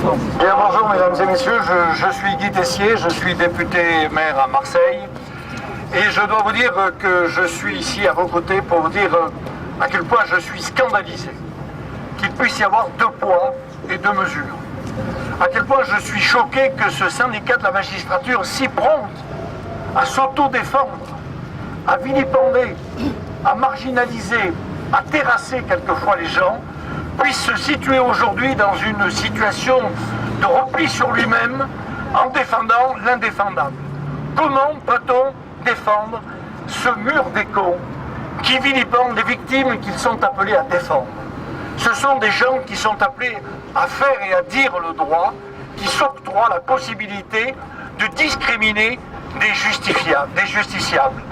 Bien, bonjour mesdames et messieurs, je suis Guy Tessier, je suis député maire à Marseille et je dois vous dire que je suis ici à vos côtés pour vous dire à quel point je suis scandalisé qu'il puisse y avoir deux poids et deux mesures. À quel point je suis choqué que ce syndicat de la magistrature si prompt à s'auto-défendre, à vilipender, à marginaliser, à terrasser quelquefois les gens, puisse se situer aujourd'hui dans une situation de repli sur lui-même en défendant l'indéfendable. Comment peut-on défendre ce mur d'écho qui vilipende les victimes qu'ils sont appelés à défendre? Ce sont des gens qui sont appelés à faire et à dire le droit, qui s'octroient la possibilité de discriminer des justiciables.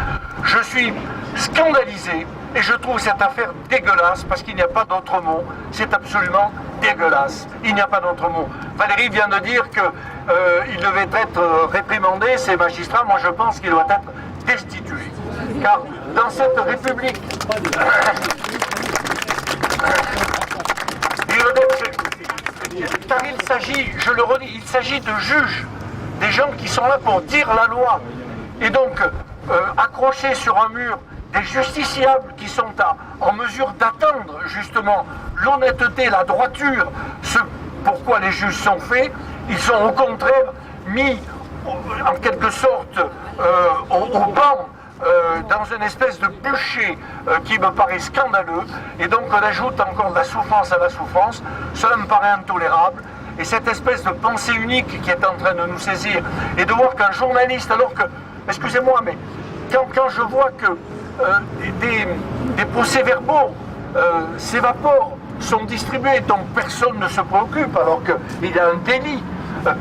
Je suis scandalisé et je trouve cette affaire dégueulasse parce qu'il n'y a pas d'autre mot. C'est absolument dégueulasse. Il n'y a pas d'autre mot. Valérie vient de dire qu'il devait être réprimandé, ces magistrats. Moi je pense qu'il doit être destitué. Car dans cette République... Car il s'agit, je le redis, il s'agit de juges, des gens qui sont là pour dire la loi. Et donc, accrocher sur un mur des justiciables qui sont en mesure d'attendre justement l'honnêteté, la droiture, ce pourquoi les juges sont faits, ils sont au contraire mis en quelque sorte au banc, dans une espèce de bûcher qui me paraît scandaleux, et donc on ajoute encore de la souffrance à la souffrance. Cela me paraît intolérable, et cette espèce de pensée unique qui est en train de nous saisir, et de voir qu'un journaliste, alors que, excusez-moi, mais quand je vois que des procès-verbaux s'évaporent, sont distribués, dont personne ne se préoccupe, alors qu'il y a un délit,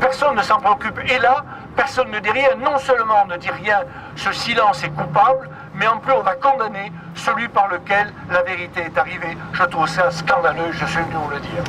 personne ne s'en préoccupe, et là, personne ne dit rien. Non seulement on ne dit rien, ce silence est coupable, mais en plus on va condamner celui par lequel la vérité est arrivée. Je trouve ça scandaleux, je suis venu vous le dire.